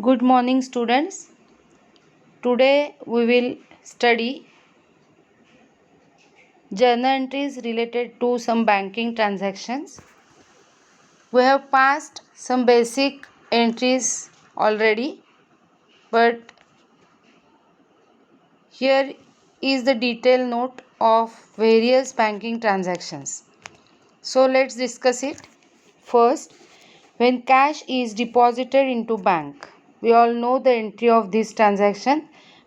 Good morning, students. Today we will study journal entries related to some banking transactions. We have passed some basic entries already, but here is the detailed note of various banking transactions. So let's discuss it. First, when cash is deposited into bank, we all know the entry of this transaction: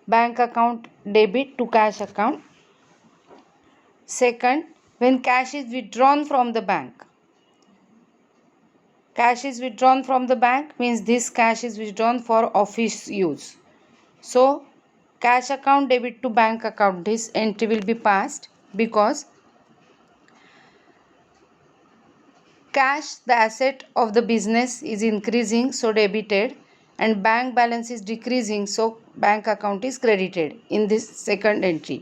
bank account debit to cash account. Second, when cash is withdrawn from the bank. Cash is withdrawn from the bank means this cash is withdrawn for office use. So, cash account debit to bank account, this entry will be passed because cash, the asset of the business, is increasing, so debited, and bank balance is decreasing, so bank account is credited in this second entry.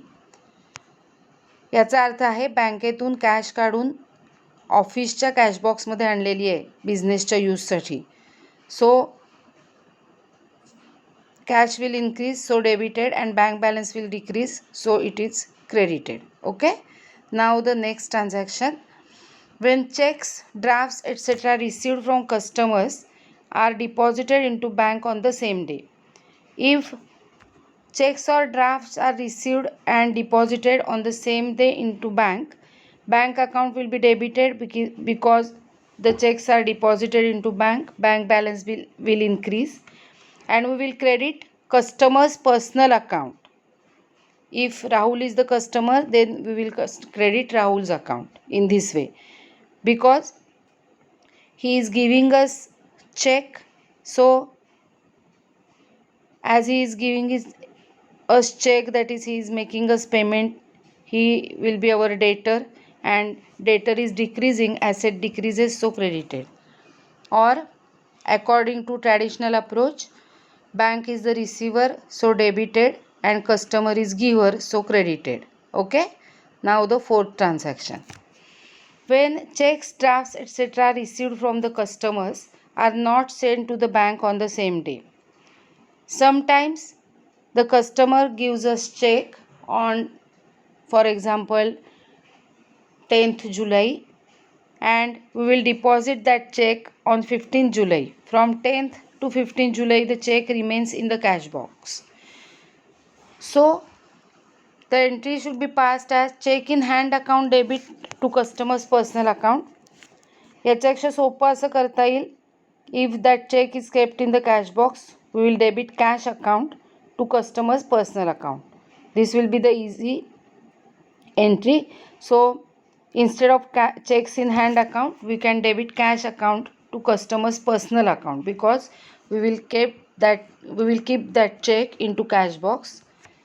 याचा अर्थ आहे बँकेतून cash काढून ऑफिसच्या कॅशबॉक्समध्ये आणलेली आहे बिझनेसच्या यूजसाठी. So cash will increase, so debited, and bank balance will decrease, so it is credited. Okay. Now the next transaction. When checks, drafts, etc. received from customers are deposited into bank on the same day. If checks or drafts are received and deposited on the same day into bank account will be debited because the checks are deposited into bank balance will increase, and we will credit customer's personal account. If Rahul is the customer, then we will credit Rahul's account in this way, because he is giving us check. So as he is giving us check, that is, he is making us payment, he will be our debtor, and debtor is decreasing, asset decreases, so credited. Or according to traditional approach, bank is the receiver, so debited, and customer is giver, so credited. Okay. Now the fourth transaction. When checks, drafts, etc. received from the customers are not sent to the bank on the same day. Sometimes the customer gives us check on, for example, 10th July, and we will deposit that check on 15th July. From 10th to 15th July, the check remains in the cash box. So the entry should be passed as check in hand account debit to customer's personal account. याच्यापेक्षा सोपं असं करता येईल, if that cheque is kept in the cash box, we will debit cash account to customers personal account. This will be the easy entry. So instead of checks in hand account, we can debit cash account to customers personal account, because we will keep that check into cash box,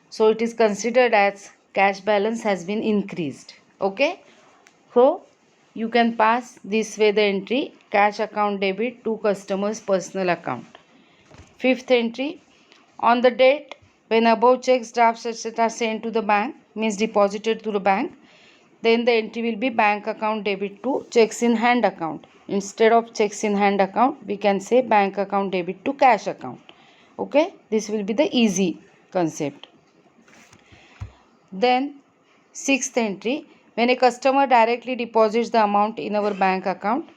so it is considered as cash balance has been increased. Okay. So you can pass this way the entry, cash account debit to customers personal account. Fifth entry. On the date when above checks, drafts, etc. sent to the bank, means deposited to the bank, then the entry will be bank account debit to checks in hand account. Instead of checks in hand account, we can say bank account debit to cash account. Okay. This will be the easy concept. Then sixth entry. When a customer directly deposits the amount in our bank account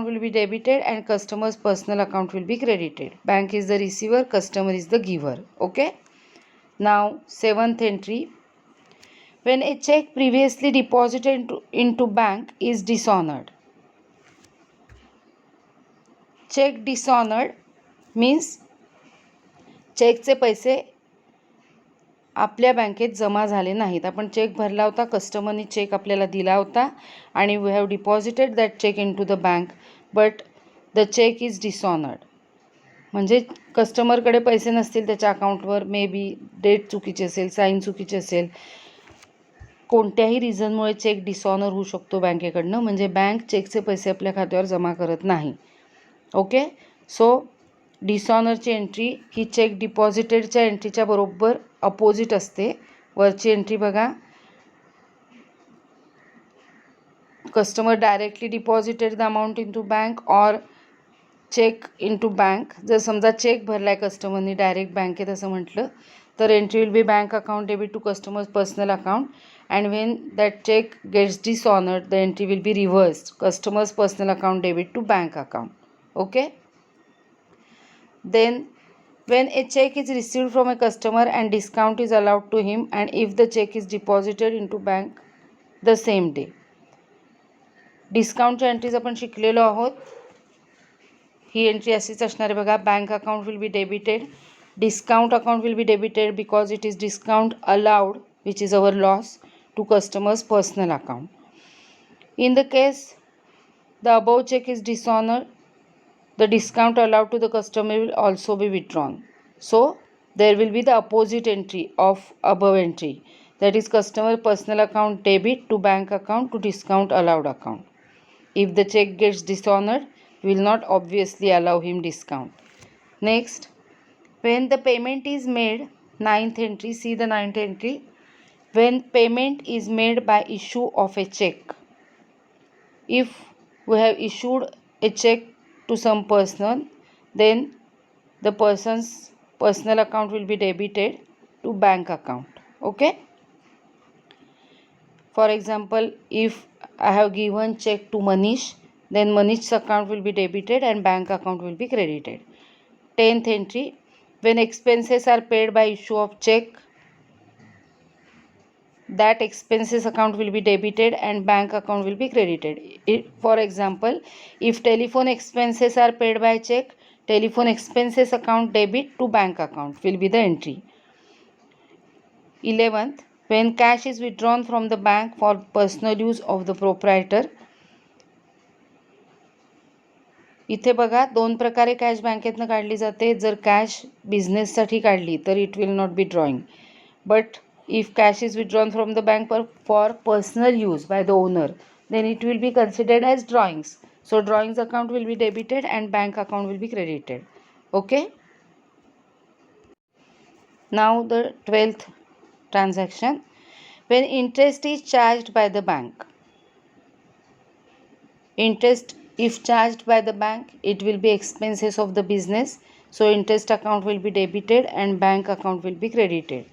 will be debited, and customer's personal account will be credited. Bank is the receiver, customer is the giver. Okay. Now seventh entry. When a check previously deposited into bank is dishonored. Check dishonored means चेकचे पैसे आपल्या बँकेत जमा झाले नाहीत. आपण check भरला होता, कस्टमरनी check आपल्याला दिला होता, आणि we have deposited that cheque into the bank, but the cheque is dishonoured. म्हणजे कस्टमरकडे पैसे नसतील त्याच्या अकाउंटवर, मे बी डेट चुकीची असेल, साईन चुकीची असेल, कोणत्याही रिझनमुळे चेक डिसऑनर होऊ शकतो बँकेकडनं, म्हणजे बँक चेकचे पैसे आपल्या खात्यावर जमा करत नाही. ओके. सो डिसऑनरची एंट्री ही चेक डिपॉझिटेडच्या एंट्रीच्या बरोबर अपोजिट असते. वरची एंट्री बघा, customer directly deposited the amount into bank, और चेक इंटू बँक. जर समजा चेक भरला आहे कस्टमरनी डायरेक्ट बँकेत असं म्हटलं तर entry will be bank account debit to customers personal account, and when that cheque gets dishonoured the entry will be reversed customer's personal account debit to bank account. Okay. Then when a check is received from a customer and discount is allowed to him, and if the check is deposited into bank the same day. डिस्काउंटच्या entries आपण शिकलेलो आहोत. ही entry अशीच असणार आहे बघा. Bank account will be debited, discount account will be debited because it is discount allowed which is our loss to customers personal account. In the case the above check is dishonored, the discount allowed to the customer will also be withdrawn. So there will be the opposite entry of above entry, that is customer personal account debit to bank account to discount allowed account. If the check gets dishonored, we will not obviously allow him discount. Next, when the payment is made, ninth entry, see the ninth entry. When payment is made by issue of a check, if we have issued a check to some person, then the person's personal account will be debited to bank account. Okay. For example, if I have given check to Manish, then Manish's account will be debited and bank account will be credited. 10th entry, when expenses are paid by issue of check, that expenses account will be debited and bank account will be credited. For example, if telephone expenses are paid by check, telephone expenses account debit to bank account will be the entry. 11th, when cash is withdrawn from the bank for personal use of the proprietor. इथे बघा दोन प्रकारे cash बँकेतनं काढली जाते. जर cash बिझनेससाठी काढली तर it will not be drawing, but if cash is withdrawn from the bank for personal use by the owner, then it will be considered as drawings. So drawings account will be debited and bank account will be credited. Okay. Now the 12th transaction, when interest is charged by the bank. Interest if charged by the bank, it will be expenses of the business, so interest account will be debited and bank account will be credited.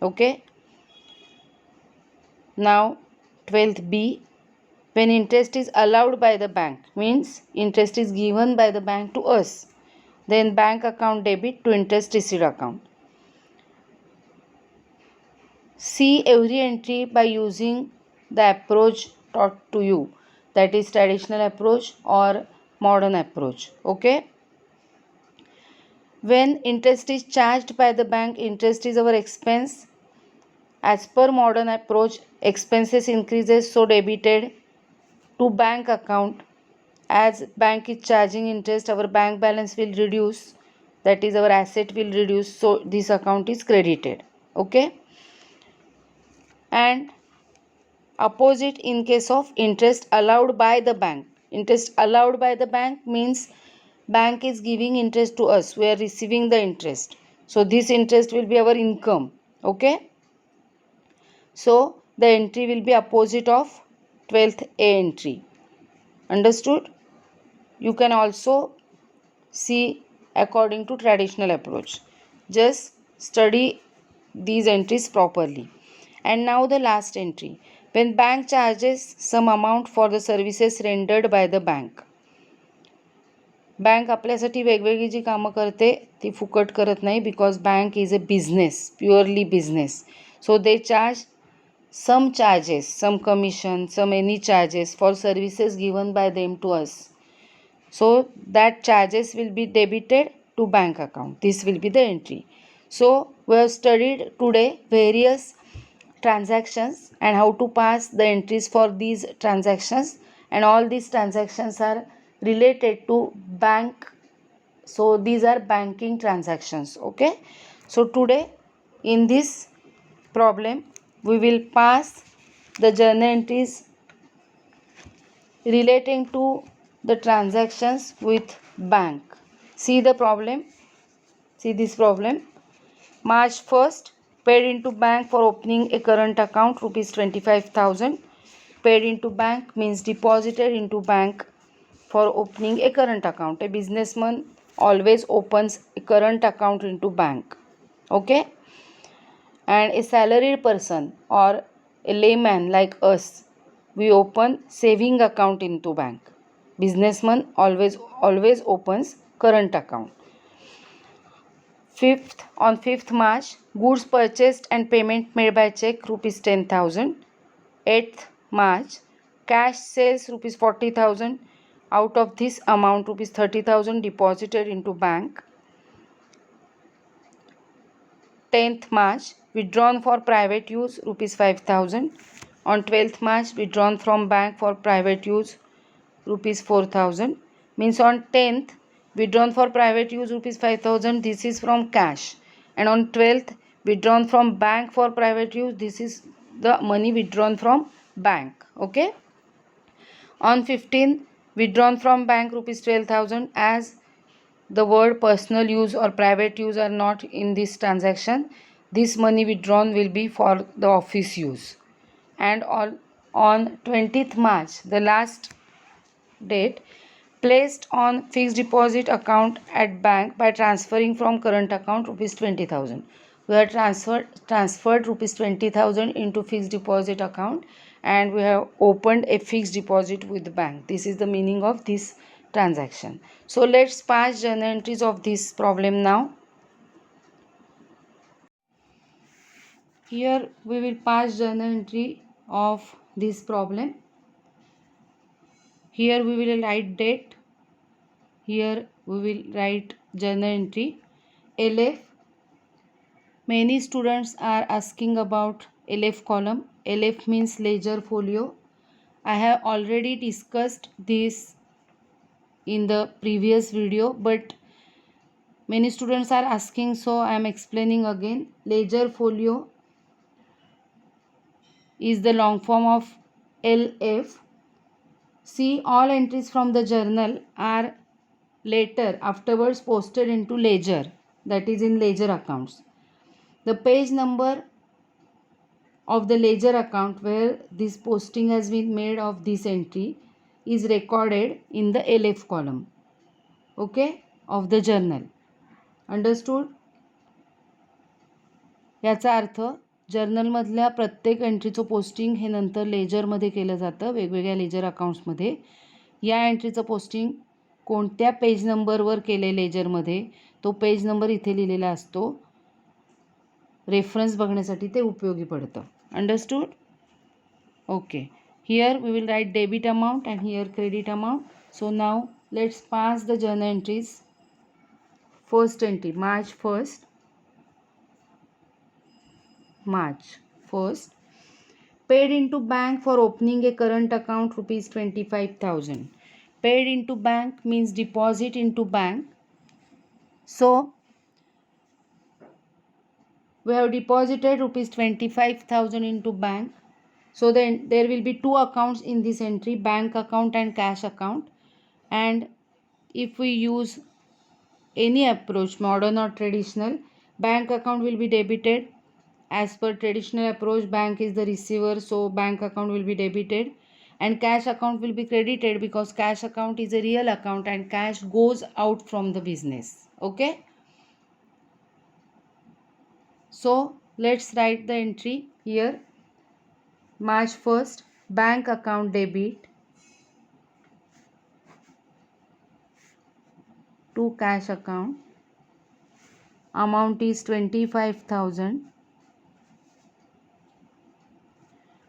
Okay. Now 12th B, when interest is allowed by the bank, means interest is given by the bank to us, then bank account debit to interest received account. See every entry by using the approach taught to you, that is traditional approach or modern approach. Okay. When interest is charged by the bank, interest is our expense. As per modern approach, expenses increases, so debited to bank account. As bank is charging interest, our bank balance will reduce, that is our asset will reduce, so this account is credited. Okay. And opposite in case of interest allowed by the bank. Interest allowed by the bank means bank is giving interest to us, we are receiving the interest, so this interest will be our income. Okay. So the entry will be opposite of 12th A entry. Understood? You can also see according to traditional approach. Just study these entries properly. And now the last entry, when bank charges some amount for the services rendered by the bank. Bank आपल्यासाठी वेगवेगळी जी कामं करते ती फुकट करत नाही, because bank is a business, purely business. So they charge some charges, some commission, some any charges for services given by them to us. So that charges will be debited to bank account. This will be the entry. So we have studied today various transactions and how to pass the entries for these transactions, and all these transactions are related to bank. So these are banking transactions. Okay. So today in this problem we will pass the journal entries relating to the transactions with bank. See the problem. See this problem. March 1st, paid into bank for opening a current account, rupees 25,000. Paid into bank means deposited into bank for opening a current account. A businessman always opens a current account into bank. Okay? And a salaried person or a layman like us, we open saving account into bank. Businessman always opens current account. On 5th March, goods purchased and payment made by check rupees 10,000. 8th March, cash sales rupees 40,000. Out of this amount, rupees 30,000 deposited into bank. 10th March, withdrawn for private use rupees 5,000. On 12th March, withdrawn from bank for private use rupees 4,000. Means on 10th, withdrawn for private use rupees 5,000. This is from cash. And on 12th, withdrawn from bank for private use. This is the money withdrawn from bank. Okay. On 15th, withdrawn from bank rupees 12,000. As the word personal use or private use are not in this transaction, this money withdrawn will be for the office use. And on 20th March, the last date, placed on fixed deposit account at bank by transferring from current account rupees 20,000. We have transferred rupees 20,000 into fixed deposit account, and we have opened a fixed deposit with the bank. This is the meaning of this transaction. So let's pass journal entries of this problem now. Here we will pass journal entry of this problem. Here we will write date. Here we will write journal entry. LF. Many students are asking about LF column. LF means ledger folio. I have already discussed this in the previous video, but many students are asking, so I am explaining again. Ledger folio is the long form of LF. See, all entries from the journal are later afterwards posted into ledger, that is in ledger accounts. The page number of the ledger account where this posting has been made of this entry is recorded in the LF column, okay, of the journal. Understood? याचा अर्थ जर्नलमधल्या प्रत्येक एंट्रीचं posting हे नंतर लेजरमध्ये केलं जातं, वेगवेगळ्या laser अकाउंट्समध्ये. या एंट्रीचं posting कोणत्या page नंबरवर केले लेजरमध्ये, तो पेज नंबर इथे लिहिलेला असतो. रेफरन्स बघण्यासाठी ते उपयोगी पडतं. Understood? Okay. Here we will write debit amount and here credit amount. So now let's pass the journal entries. First entry March 1st. March 1st. Paid into bank for opening a current account rupees 25,000. Paid into bank means deposit into bank. So we have deposited rupees 25,000 into bank. So then there will be two accounts in this entry, bank account and cash account. And if we use any approach, modern or traditional, bank account will be debited. As per traditional approach, bank is the receiver, so bank account will be debited, and cash account will be credited because cash account is a real account and cash goes out from the business. Okay. So let's write the entry here. March 1st, bank account debit to cash account. Amount is 25,000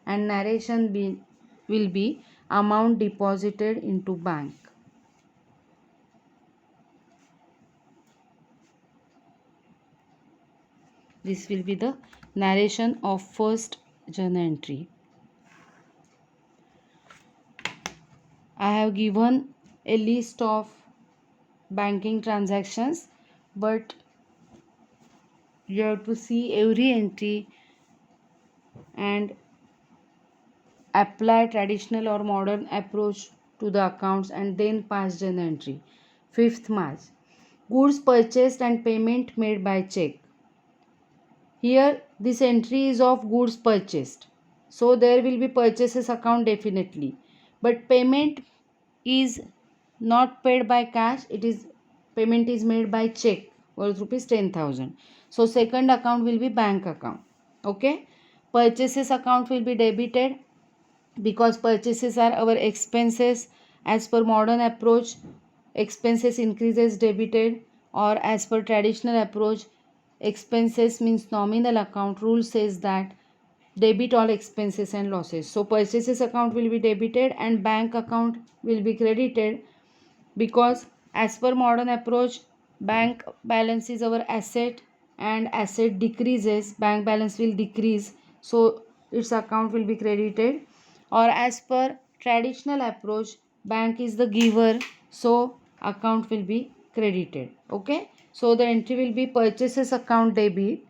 and narration will be amount deposited into bank. This will be the narration of first journal entry. I have given a list of banking transactions, but you have to see every entry and apply traditional or modern approach to the accounts and then pass journal entry. 5th March. Goods purchased and payment made by check. Here this entry is of goods purchased, so there will be purchases account definitely, but payment is not paid by cash, it is payment is made by check worth rupees 10,000. So second account will be bank account. Okay. Purchases account will be debited because purchases are our expenses. As per modern approach, expenses increases debited, or as per traditional approach, expenses means nominal account. Rule says that debit all expenses and losses. So purchases account will be debited and bank account will be credited, because as per modern approach, bank balance is our asset, and asset decreases, bank balance will decrease, so its account will be credited. Or as per traditional approach, bank is the giver, so account will be credited. Okay, so the entry will be purchases account debit,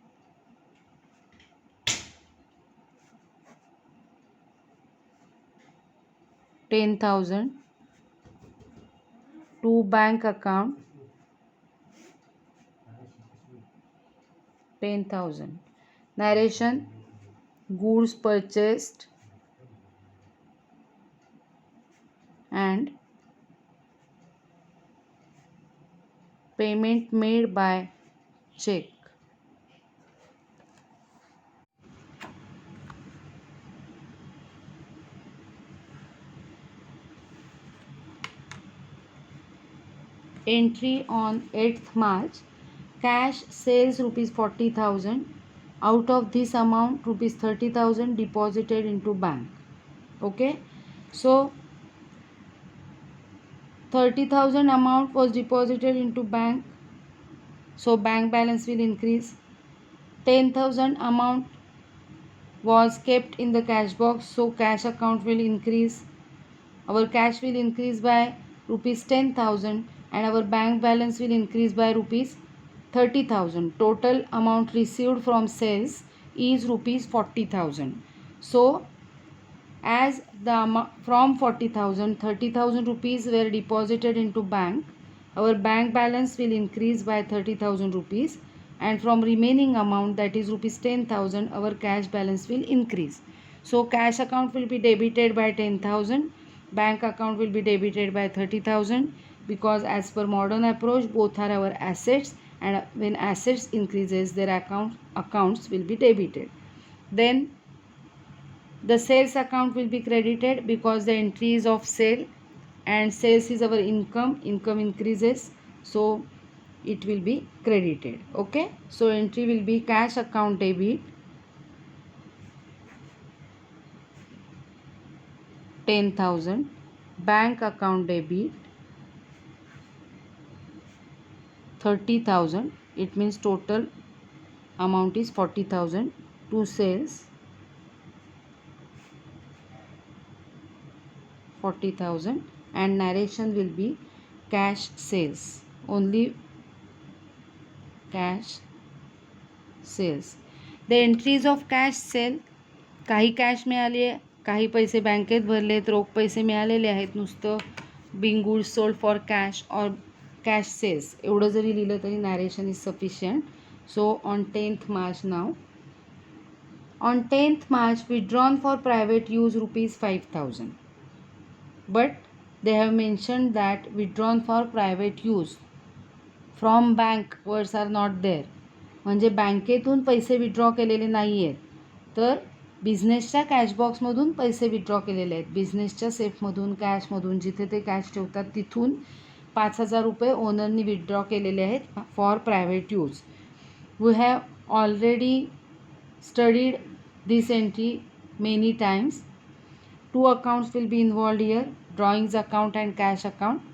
10,000, to bank account 10,000. Narration: goods purchased and payment made by check. Entry on 8th March: cash sales rupees 40,000. Out of this amount, rupees 30,000 deposited into bank. Okay, so 30,000 amount was deposited into bank, so bank balance will increase. 10,000 amount was kept in the cash box, so cash account will increase. Our cash will increase by rupees 10,000 and our bank balance will increase by rupees 30,000. Total amount received from sales is rupees 40,000. So as the from 40,000, 30,000 rupees were deposited into bank, our bank balance will increase by 30,000 rupees, and from remaining amount, that is rupees 10,000, our cash balance will increase. So cash account will be debited by 10,000, bank account will be debited by 30,000, because as per modern approach, both are our assets, and when assets increases, their accounts will be debited. Then the sales account will be credited because the entry is of sale, and sales is our income increases, so it will be credited. Okay, so entry will be cash account debit 10,000, bank account debit 30,000, it means total amount is 40,000, to sales 40,000, and narration will be cash sales, only cash sales. The entries of cash sale: काही cash मिळाली आहे, काही पैसे बँकेत भरलेत, रोख पैसे मिळालेले आहेत, नुसतं Bing goods sold for cash और कॅश सेल्स एवढं जरी लिहिलं तरी narration is sufficient. So on 10th March now, on 10th March withdrawn for private use rupees 5,000, but they have mentioned that withdrawn for private use from bank words are not there, म्हणजे बँकेतून पैसे withdraw केलेले नाही आहेत, तर बिझनेसच्या कॅशबॉक्समधून पैसे withdraw केलेले आहेत, बिझनेसच्या सेफमधून, कॅशमधून, जिथे ते कॅश ठेवतात तिथून 5,000 रुपये ओनरनी विड्रॉ केलेले आहेत for private use. We have already studied this entry many times. 2 accounts will be involved here: drawings account and cash account,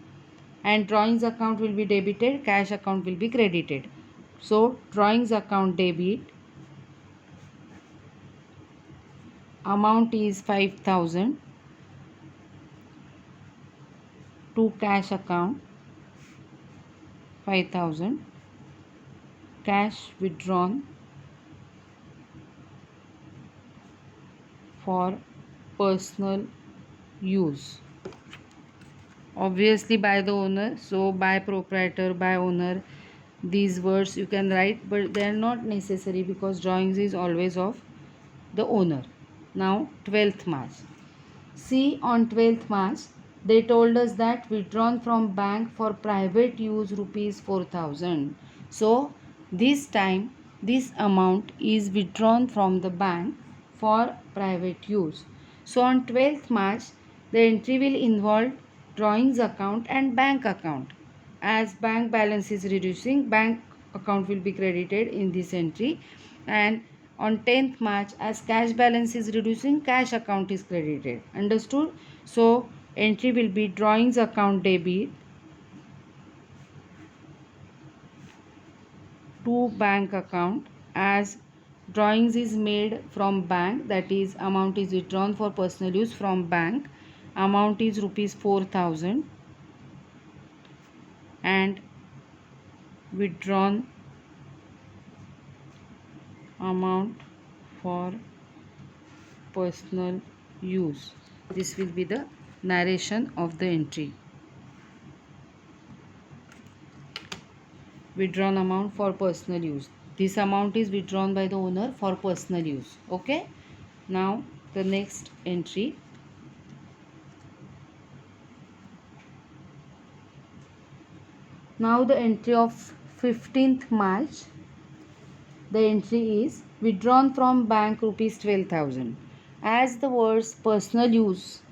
and drawings account will be debited, cash account will be credited. So drawings account debit, amount is 5,000, to cash account 5,000, cash withdrawn for personal use, obviously by the owner. So by proprietor, by owner, these words you can write, but they are not necessary because drawings is always of the owner. Now 12th March. See, on 12th March they told us that withdrawn from bank for private use rupees 4,000. So this time this amount is withdrawn from the bank for private use. So on 12th March the entry will involve drawings account and bank account. As bank balance is reducing, bank account will be credited in this entry, and on 10th March as cash balance is reducing, cash account is credited. Understood? So entry will be drawings account debit to bank account, as drawings is made from bank, that is amount is withdrawn for personal use from bank, amount is rupees 4,000 and withdrawn amount for personal use. This will be the narration of the entry. Withdrawn amount for personal use. This amount is withdrawn by the owner for personal use. Okay. Now the next entry. Now the entry of 15th March. The entry is withdrawn from bank rupees 12,000. As the words personal use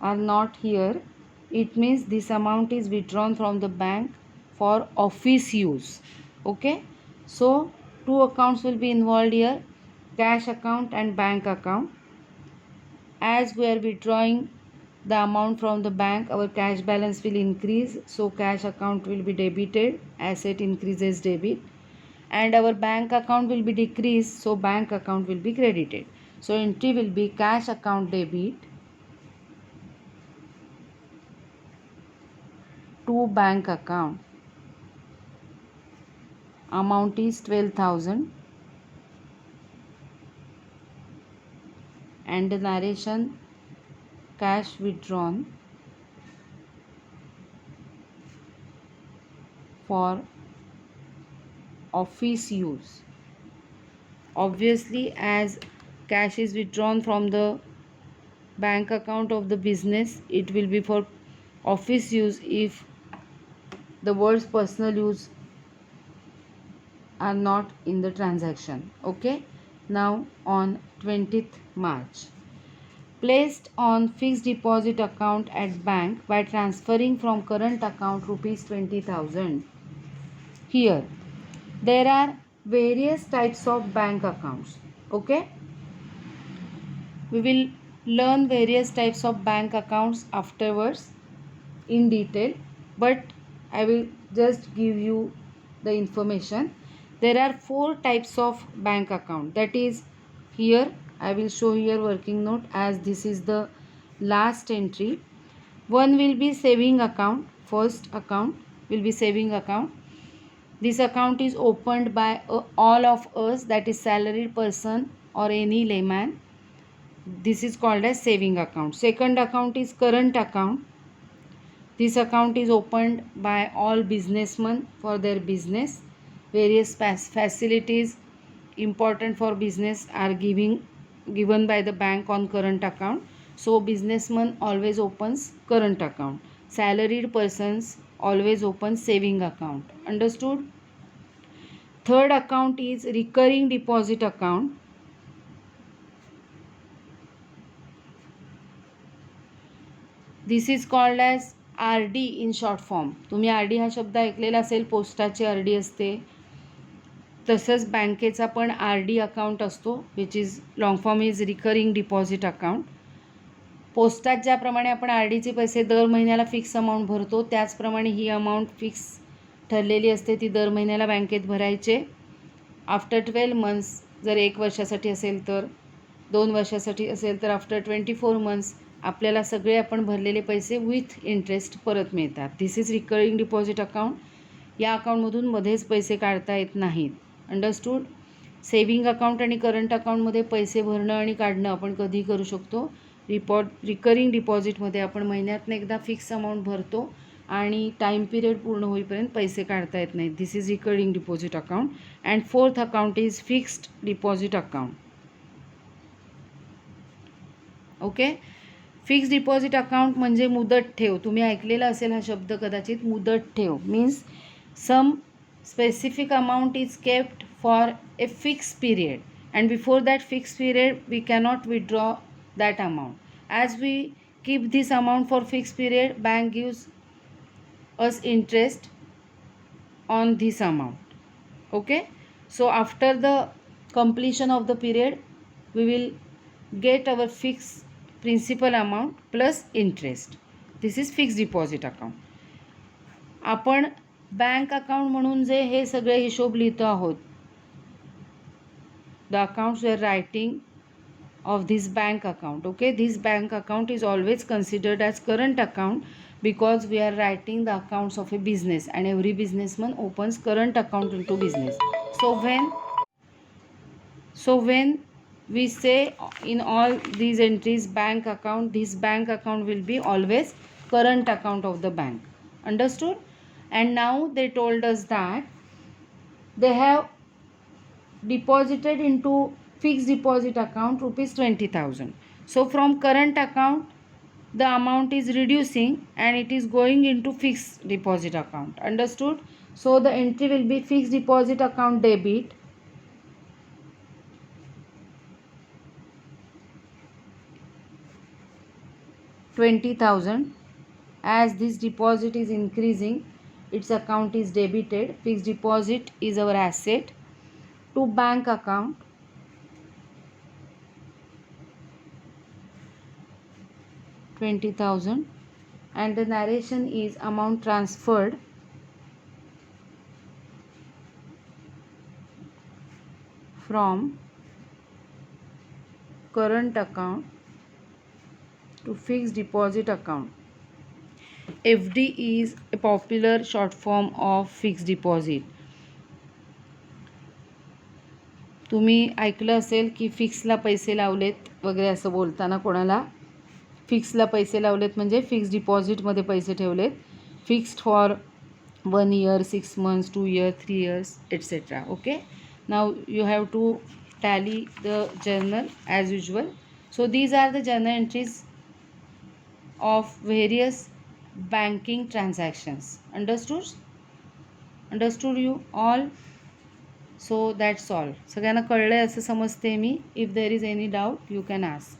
are not here, it means this amount is withdrawn from the bank for office use. Okay. So two accounts will be involved here, cash account and bank account. As we are withdrawing the amount from the bank, our cash balance will increase, so cash account will be debited, asset increases debit, and our bank account will be decreased, so bank account will be credited. So entry will be cash account debit to bank account. Amount is 12,000 and the narration cash withdrawn for office use. Obviously, as cash is withdrawn from the bank account of the business, it will be for office use if the words personal use are not in the transaction. Okay. Now on 20th March, placed on fixed deposit account at bank by transferring from current account rupees 20,000. Here there are various types of bank accounts. Okay. We will learn various types of bank accounts afterwards in detail, but I will just give you the information. There are four types of bank account, that is, here I will show here working note as this is the last entry. One will be saving account. First account will be saving account. This account is opened by all of us, that is salaried person or any layman. This is called as saving account. Second account is current account. This account is opened by all businessmen for their business. Various facilities important for business are given by the bank on current account. So businessman always opens current account. Salaried persons always open saving account. Understood? Third account is recurring deposit account. This is called as RD in short form. तुम्ही RD हा शब्द ऐकलेला असेल, पोस्टाची RD असते. तसंच बँकेचा पण RD account असतो, which is long form is recurring deposit account. पोस्टात ज्याप्रमाणे आपण RDचे पैसे दर महिन्याला फिक्स अमाऊंट भरतो, त्याचप्रमाणे ही अमाऊंट फिक्स ठरलेली असते, ती दर महिन्याला बँकेत भरायचे. आफ्टर 12 मंथ्स, जर 1 वर्षासाठी असेल तर, 2 वर्षासाठी असेल तर आफ्टर 24 मंथ्स आपल्याला सगळे आपण भरलेले पैसे विथ इंटरेस्ट परत मिळतात. This is recurring deposit account. या अकाउंटमधून मध्येच पैसे काढता येत नाहीत. अंडरस्टूड? सेविंग अकाउंट आणि करंट अकाउंटमध्ये पैसे भरणं आणि काढणं आपण कधी करू शकतो. रिकरिंग डिपॉझिटमध्ये आपण महिन्यातनं एकदा फिक्स अमाऊंट भरतो आणि टाईम पिरियड पूर्ण होईपर्यंत पैसे काढता येत नाहीत. This is recurring deposit account. And fourth account is fixed deposit account. Okay. Fix deposit account म्हणजे मुदत ठेव. तुम्ही ऐकलेला असेल हा शब्द कदाचित. मुदत ठेव means some specific amount is kept for a fixed period, and before that fixed period we cannot withdraw that amount. As we keep this amount for fixed period, bank gives us interest on this amount. Okay, so after the completion of the period we will get our fixed principal amount plus interest. This is fixed deposit account. आपण bank account म्हणून जे हे सगळे हिशोब लिहितो आहोत, the accounts we are writing of this bank account. Okay, this bank account is always considered as current account because we are writing the accounts of a business, and every businessman opens current account into business. So when we say in all these entries bank account, this bank account will be always current account of the bank. Understood? And now they told us that they have deposited into fixed deposit account rupees 20,000. So from current account the amount is reducing and it is going into fixed deposit account. Understood? So the entry will be fixed deposit account debit, $20,000. As this deposit is increasing, its account is debited. Fixed deposit is our asset. To bank account, $20,000, and the narration is amount transferred from current account to fixed deposit account. FD is a popular short form of fixed deposit. तुम्ही ऐकलं असेल की फिक्सला पैसे लावलेत वगैरे असं बोलताना कोणाला. फिक्सला पैसे लावलेत म्हणजे फिक्स डिपॉझिटमध्ये पैसे ठेवलेत. Fixed for 1 year, 6 months, 2 years, 3 years, etc. Okay, now you have to tally the journal as usual. So these are the journal entries of various banking transactions. Understood you all? So that's all. सगळ्यांना कळलंय असं समजते मी. If there is any doubt you can ask.